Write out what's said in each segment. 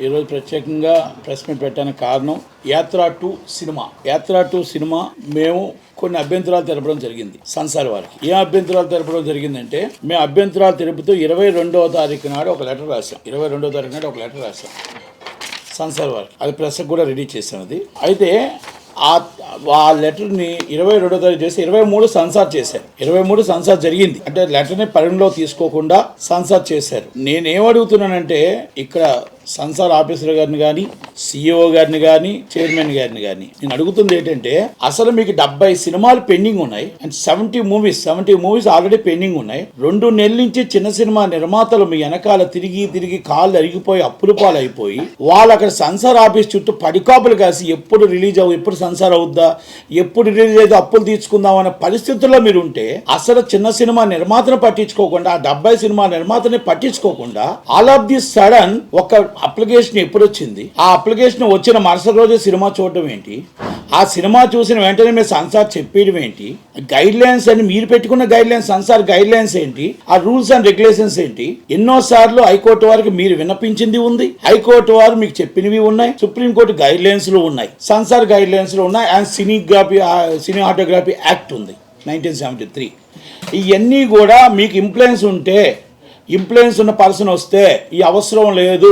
ఈరోజు ప్రత్యేకంగా press meet పెట్టడానికి కారణం యాత్ర 2 సినిమా. యాత్ర 2 సినిమా మేము కొన్ని అభ్యంతరాలు తెలపడం జరిగింది సంసార్ వారికి. ఏ అభ్యంతరాలు తెలపడం జరిగిందంటే, మేము అభ్యంతరాలు తెలుపుతూ 22వ తారీఖు నాడు ఒక లెటర్ రాసాం. 22వ తారీఖు నాడు ఒక లెటర్ రాసాం సంసార్ వారికి. అది ప్రెస్కి కూడా రెడీ చేసాం. అది అయితే ఆ లెటర్ని 22వ తారీఖు చేసి 23 సంసార్ చేశారు. 23 సంసార్ జరిగింది. అంటే లెటర్ని పరిగణలో తీసుకోకుండా సంసార్ చేశారు. నేనేమడుగుతున్నానంటే, ఇక్కడ సంసార్ ఆఫీసర్ గారిని కానీ, సిఇఓ గారిని కానీ, చైర్మన్ గారిని కానీ నేను అడుగుతుంది ఏంటంటే, అసలు మీకు 70 సినిమాలు పెండింగ్ ఉన్నాయి అండ్ 70 మూవీస్ ఆల్రెడీ పెండింగ్ ఉన్నాయి. 2 నెలల నుంచి చిన్న సినిమా నిర్మాతలు మీ వెనకాల తిరిగి కాళ్ళు అరిగిపోయి అప్పుల పాలు అయిపోయి వాళ్ళు అక్కడ సంసార్ ఆఫీస్ చుట్టూ పడికాపులు కాసి ఎప్పుడు రిలీజ్ ఎప్పుడు సంసార్ అవుద్దా, ఎప్పుడు రిలీజ్ అయితే అప్పులు తీర్చుకుందాం అనే పరిస్థితుల్లో మీరు ఉంటే, అసలు చిన్న సినిమా నిర్మాతను పట్టించుకోకుండా, ఆ 70 సినిమా నిర్మాతని పట్టించుకోకుండా ఆల్ ఆఫ్ ది సడన్ ఒక అప్లికేషన్ ఎప్పుడు వచ్చింది, ఆ అప్లికేషన్ వచ్చిన మరుసటి రోజు సినిమా చూడడం ఏంటి, ఆ సినిమా చూసిన వెంటనే మీరు సంసార్ చెప్పేయడం ఏంటి, గైడ్ లైన్స్ అని మీరు పెట్టుకున్న guide lines, Samsar guide lines ఏంటి, ఆ రూల్స్ అండ్ రెగ్యులేషన్స్ ఏంటి. ఎన్నోసార్లు హైకోర్టు వారికి మీరు విన్నపించింది ఉంది, హైకోర్టు వారు మీకు చెప్పినవి ఉన్నాయి, సుప్రీంకోర్టు గైడ్ లైన్స్ లో ఉన్నాయి, సంసార్ గైడ్ లైన్స్ లో ఉన్నాయి, అండ్ సినిమాటోగ్రఫీ యాక్ట్ ఉంది 1973. ఇవన్నీ కూడా మీకు ఇంప్లూయెన్స్ ఉన్న పర్సన్ వస్తే ఈ అవసరం లేదు,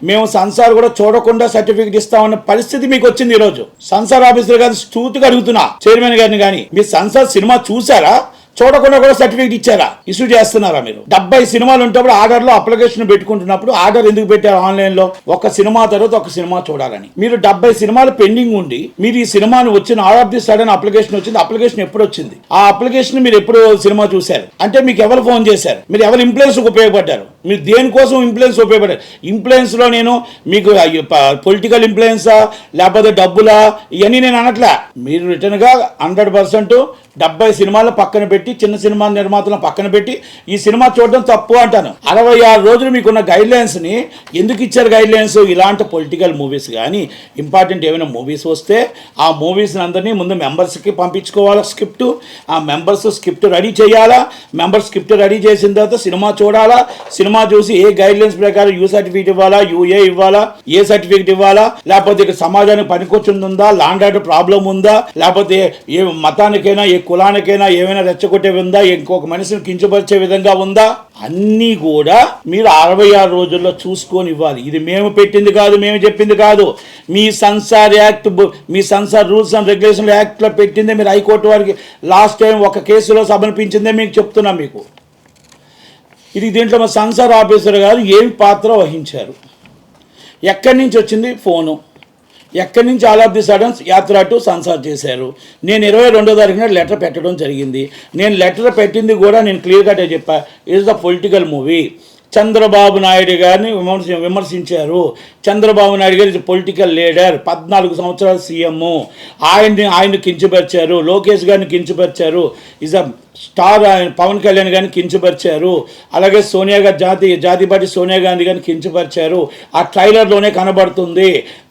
మేము సంసార్ కూడా చూడకుండా సర్టిఫికెట్ ఇస్తామన్న పరిస్థితి మీకు వచ్చింది. ఈరోజు సంసార్ ఆఫీసర్ గారిని స్తూతిగా అడుగుతున్నా, చైర్మన్ గారిని కానీ, మీరు సంసార్ సినిమా చూసారా, చూడకుండా కూడా సర్టిఫికేట్ ఇచ్చారా, ఇష్యూ చేస్తున్నారా? మీరు 70 సినిమాలు ఉంటప్పుడు ఆర్డర్లో అప్లికేషన్ పెట్టుకుంటున్నప్పుడు ఆర్డర్ ఎందుకు పెట్టారు ఆన్లైన్లో? ఒక సినిమా తర్వాత ఒక సినిమా చూడాలని. మీరు 70 సినిమాలు పెండింగ్ ఉండి మీరు ఈ సినిమాని వచ్చిన all of the sudden application వచ్చింది. అప్లికేషన్ ఎప్పుడు వచ్చింది? ఆ అప్లికేషన్ మీరు ఎప్పుడు సినిమా చూశారు అంటే, మీకు ఎవరు ఫోన్ చేశారు, మీరు ఎవరు ఇన్ఫ్లుయెన్స్ ఉపయోగపడ్డారు, మీరు దేనికోసం ఇన్ఫ్లుయెన్స్ ఉపయోగపడ్డారు? ఇన్ఫ్లుయెన్స్ లో నేను మీకు పొలిటికల్ ఇన్ఫ్లుయెన్సా లేకపోతే డబ్బులా ఇవన్నీ నేను అనట్లే. మీరు రిటర్న్ గా 100% 70 సినిమాలను పక్కన పెట్టి, చిన్న సినిమా నిర్మాతలను పక్కన పెట్టి ఈ సినిమా చూడడం తప్పు అంటాను. 66 రోజులు మీకున్న గైడ్ లైన్స్ ని ఎందుకు ఇచ్చారు? గైడ్ లైన్స్ ఇలాంటి పొలిటికల్ మూవీస్ కానీ, ఇంపార్టెంట్ ఏమైనా మూవీస్ వస్తే ఆ మూవీస్ అందరినీ ముందు మెంబర్స్కి పంపించుకోవాలా స్క్రిప్ట్, ఆ మెంబర్స్ స్క్రిప్ట్ రెడీ చేయాలా, మెంబర్స్ స్క్రిప్ట్ రెడీ చేసిన తర్వాత సినిమా చూడాలా, సినిమా చూసి ఏ గైడ్ లైన్స్ ప్రకారం యూ సర్టిఫికేట్ ఇవ్వాలా, యూఏ ఇవ్వాలా, ఏ సర్టిఫికేట్ ఇవ్వాలా, లేకపోతే ఇక్కడ సమాజానికి పనికొచ్చిందా, లాండ్ ఆర్డర్ ప్రాబ్లం ఉందా, లేకపోతే ఏ మతానికైనా ఏ కులానికైనా ఏమైనా రెచ్చగొట్టే ఉందా, ఇంకొక మనిషిని కించపరిచే విధంగా ఉందా, అన్నీ కూడా మీరు 66 రోజుల్లో చూసుకొని ఇవ్వాలి. ఇది మేము పెట్టింది కాదు, మేము చెప్పింది కాదు, మీ సంసార్ యాక్ట్, మీ సంసార్ రూల్స్ అండ్ రెగ్యులేషన్ యాక్ట్లో పెట్టిందే. మీరు హైకోర్టు వారికి లాస్ట్ టైం ఒక కేసులో సమర్పించిందే మీకు చెప్తున్నా. మీకు ఇది దీంట్లో మా సంసార్ ఆఫీసర్ గారు ఏమి పాత్ర వహించారు, ఎక్కడి నుంచి వచ్చింది ఫోను, ఎక్కడి నుంచి ఆల్ ఆఫ్ ది సడన్ యాత్ర 2 సంసార్ చేశారు. నేను 22వ తారీఖున లెటర్ పెట్టడం జరిగింది. నేను లెటర్ పెట్టింది కూడా నేను క్లియర్ కట్గా చెప్పా, it's the political movie. Chandrababu Naidu గారిని విమర్శించారు. చంద్రబాబు నాయుడు గారు పొలిటికల్ లీడర్, 14 సంవత్సరాలు సీఎం, ఆయన్ని కించపరిచారు. లోకేష్ గారిని కించపరిచారు. Is a star. Pavan Kalyan గారిని కించపరిచారు. అలాగే సోనియా గారి జాతిపాటి సోనియా గాంధీ గారిని కించపరిచారు. ఆ ట్రైలర్లోనే కనబడుతుంది.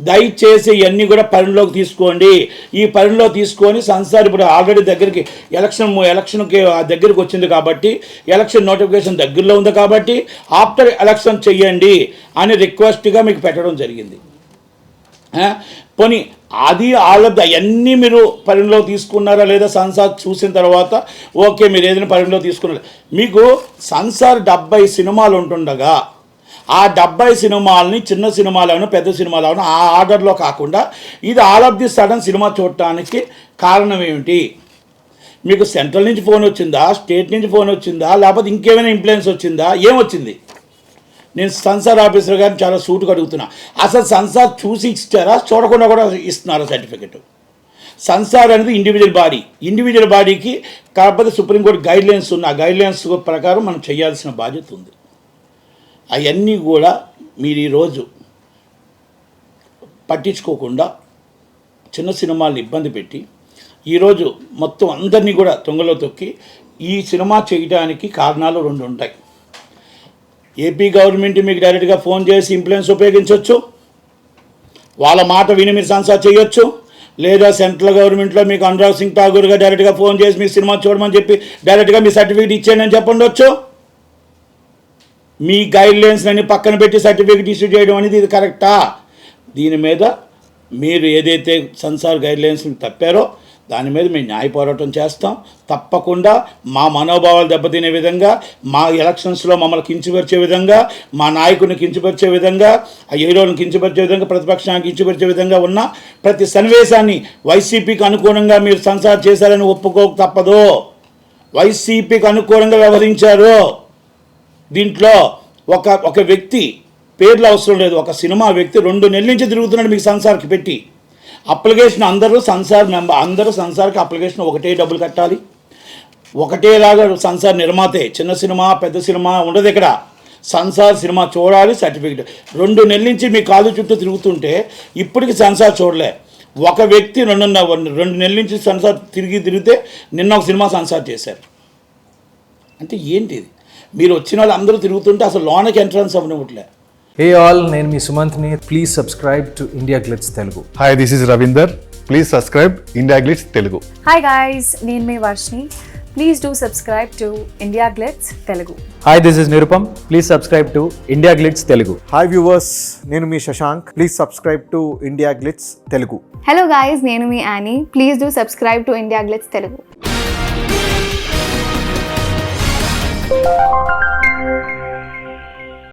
దయచేసి ఇవన్నీ కూడా పరిణలోకి తీసుకోండి. ఈ పరిణలో తీసుకొని సంసార్ ఇప్పుడు ఆల్రెడీ దగ్గరికి ఎలక్షన్కి దగ్గరికి వచ్చింది కాబట్టి, ఎలక్షన్ నోటిఫికేషన్ దగ్గరలో ఉంది కాబట్టి ఆఫ్టర్ ఎలక్షన్ చెయ్యండి అని రిక్వెస్ట్గా మీకు పెట్టడం జరిగింది. పోనీ అది అవన్నీ మీరు పరిణలో తీసుకున్నారా లేదా? సంసార్ చూసిన తర్వాత ఓకే, మీరు ఏదైనా పరిణలో తీసుకున్నారు. మీకు సంసార్ 70 సినిమాలు ఉంటుండగా ఆ 70 సినిమాలని చిన్న సినిమాలను పెద్ద సినిమాలను ఆ ఆర్డర్లో కాకుండా ఇది all of the sudden cinema చూడటానికి కారణం ఏమిటి? మీకు సెంట్రల్ నుంచి ఫోన్ వచ్చిందా, స్టేట్ నుంచి ఫోన్ వచ్చిందా, లేకపోతే ఇంకేమైనా ఇన్ఫ్లుయెన్స్ వచ్చిందా, ఏమొచ్చింది? నేను సంసార్ ఆఫీసర్ గారిని చాలా సూటుగా అడుగుతున్నా, అసలు సంసార్ చూసి ఇచ్చారా, చూడకుండా కూడా ఇస్తున్నారా సర్టిఫికెట్? సంసార్ అనేది ఇండివిజువల్ బాడీకి కాకపోతే సుప్రీంకోర్టు గైడ్ లైన్స్ ఉన్న గైడ్ లైన్స్ ప్రకారం మనం చేయాల్సిన బాధ్యత ఉంది. అవన్నీ కూడా మీరు ఈరోజు పట్టించుకోకుండా చిన్న సినిమాలను ఇబ్బంది పెట్టి ఈరోజు మొత్తం అందరినీ కూడా తొంగలో తొక్కి ఈ సినిమా చేయడానికి కారణాలు 2 ఉంటాయి. ఏపీ గవర్నమెంట్ మీకు డైరెక్ట్గా ఫోన్ చేసి ఇన్ఫ్లుయెన్స్ ఉపయోగించవచ్చు, వాళ్ళ మాట విని మీరు సంసార్ చేయొచ్చు. లేదా సెంట్రల్ గవర్నమెంట్లో మీకు అనురాగ్ సింగ్ ఠాగూర్గా డైరెక్ట్గా ఫోన్ చేసి మీ సినిమా చూడమని చెప్పి డైరెక్ట్గా మీ సర్టిఫికేట్ ఇచ్చేయండి అని చెప్పండొచ్చు. మీ గైడ్లైన్స్ అన్ని పక్కన పెట్టి సర్టిఫికేట్ ఇష్యూ చేయడం అనేది ఇది కరెక్టా? దీని మీద మీరు ఏదైతే సెన్సార్ గైడ్లైన్స్ తప్పారో దాని మీద మేము న్యాయ పోరాటం చేస్తాం. తప్పకుండా మా మనోభావాలు దెబ్బతినే విధంగా, మా ఎలక్షన్స్లో మమ్మల్ని కించపరిచే విధంగా, మా నాయకుడిని కించపరిచే విధంగా, ఆ హీరోని కించపరిచే విధంగా, ప్రతిపక్షాన్ని కించపరిచే విధంగా ఉన్న ప్రతి సన్నివేశాన్ని వైసీపీకి అనుకూలంగా మీరు సెన్సార్ చేశారని ఒప్పుకోక తప్పదు. వైసీపీకి అనుకూలంగా వ్యవహరించారు. దీంట్లో ఒక వ్యక్తి పేర్లు అవసరం లేదు, ఒక సినిమా వ్యక్తి 2 నెలల నుంచి తిరుగుతున్నాడు మీకు సెన్సార్కి పెట్టి. అప్లికేషన్ అందరూ సెన్సార్కి అప్లికేషన్ ఒకటే డబ్బులు కట్టాలి, ఒకటేలాగా సెన్సార్ నిర్మాతే. చిన్న సినిమా పెద్ద సినిమా ఉండదు ఇక్కడ. సెన్సార్ సినిమా చూడాలి, సర్టిఫికేట్. 2 నెలల నుంచి మీ కాలు చుట్టూ తిరుగుతుంటే ఇప్పటికి సెన్సార్ చూడలే. ఒక వ్యక్తి 2 నెలల నుంచి సెన్సార్ తిరిగితే నిన్న ఒక సినిమా సెన్సార్ చేశారు. అంటే ఏంటి ఇది? మీరు వచ్చిన వాళ్ళు అందరూ తిరుగుతుంటే అసలు లోనకి ఎంట్రన్స్ అవ్వనివ్వట్లే. Hey all, నేను మీ సుమంత్ని. Please subscribe to India Glitz Telugu. Hi, this is Ravinder. Please subscribe India Glitz Telugu. Hi guys, నేను మీ Varshini. Please do subscribe to India Glitz Telugu. Hi, this is Nirupam. Please subscribe to India Glitz Telugu. Hi viewers, నేను మీ Shashank. Please subscribe to India Glitz Telugu. Hello guys, నేను మీ Annie. Please do subscribe to India Glitz Telugu.